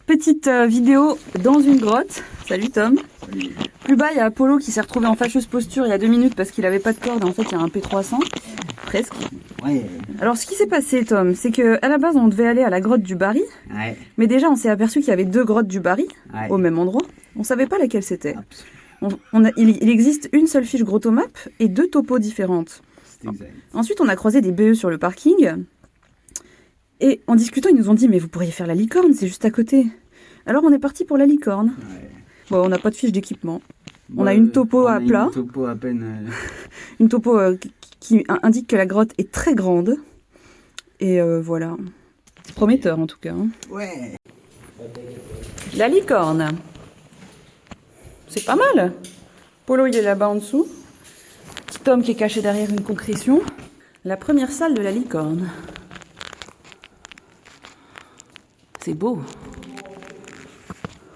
Petite vidéo dans une grotte. Salut Tom. Salut. Plus bas, il y a Apollo qui s'est retrouvé en fâcheuse posture il y a 2 minutes parce qu'il avait pas de corde. En fait, il y a un P300. Presque. Ouais. Alors, ce qui s'est passé, Tom, c'est que à la base, on devait aller à la grotte du Barry. Ouais. Mais déjà, on s'est aperçu qu'il y avait 2 grottes du Barry Ouais. au même endroit. On savait pas laquelle c'était. Absolument. Il existe une seule fiche Grottomap et 2 topos différentes. C'est exact. Ensuite, on a croisé des BE sur le parking. Et en discutant, ils nous ont dit « Mais vous pourriez faire la licorne, c'est juste à côté. » Alors, on est parti pour la licorne. Ouais. Bon, on n'a pas de fiche d'équipement. On a une topo à plat. Une topo à peine. Une topo qui indique que la grotte est très grande. Et voilà. C'est prometteur, en tout cas. Hein. Ouais. La licorne. C'est pas mal. Polo, il est là-bas en dessous. Petit Tom qui est caché derrière une concrétion. La première salle de la licorne. C'est beau.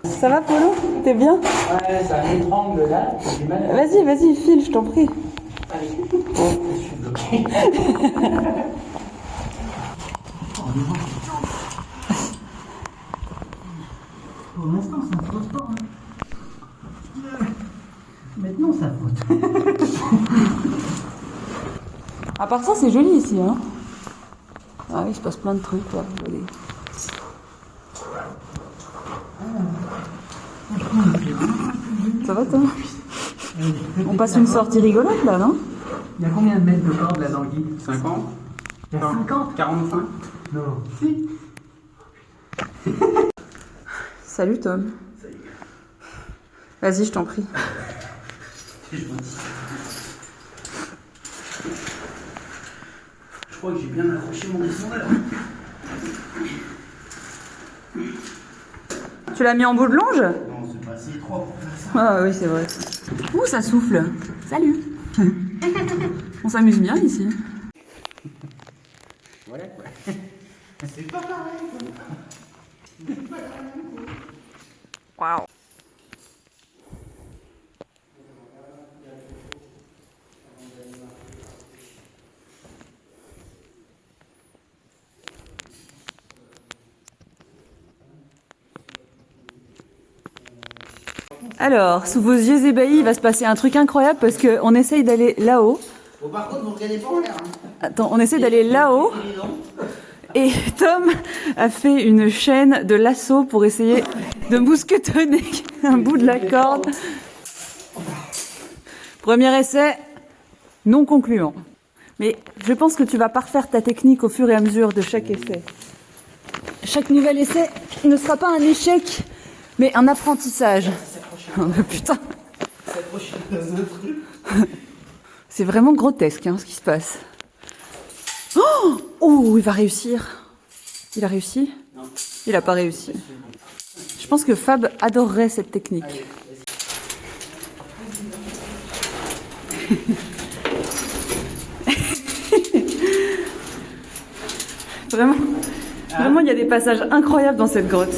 Ça va, Polo? T'es bien? Ouais, c'est un étrangle là, j'ai du mal à... Vas-y, vas-y, file, je t'en prie. Allez. Je suis bloqué. Pour l'instant, ça flotte pas. Hein. Maintenant, ça flotte. À part ça, c'est joli ici, hein. Ah oui, il se passe plein de trucs, quoi. Regardez. Ça va, Tom? On passe une sortie rigolote, là, non? Il y a combien de mètres de corde là dans le guide? 50. Il y a 50? 45. Non. Si. Salut, Tom. Vas-y, je t'en prie. Je crois que j'ai bien accroché mon dessin là. Tu l'as mis en bout de longe? Non, c'est pas si trop pour faire ça. Ah oui, c'est vrai. Ouh, ça souffle. Salut. On s'amuse bien ici. Voilà quoi. C'est pas pareil quoi. Waouh. Alors, sous vos yeux ébahis, il va se passer un truc incroyable parce qu'on essaye d'aller là-haut. Bon, par contre, vous regardez pas en l'air. Hein. Attends, on essaie d'aller là-haut. Et Tom a fait une chaîne de lasso pour essayer de mousquetonner un bout de la corde. Premier essai, non concluant. Mais je pense que tu vas parfaire ta technique au fur et à mesure de chaque essai. Chaque nouvel essai ne sera pas un échec, mais un apprentissage. Oh, putain. C'est vraiment grotesque hein, ce qui se passe. Oh, il va réussir. Il a réussi? Non. Il n'a pas réussi. Je pense que Fab adorerait cette technique. Vraiment, il y a des passages incroyables dans cette grotte.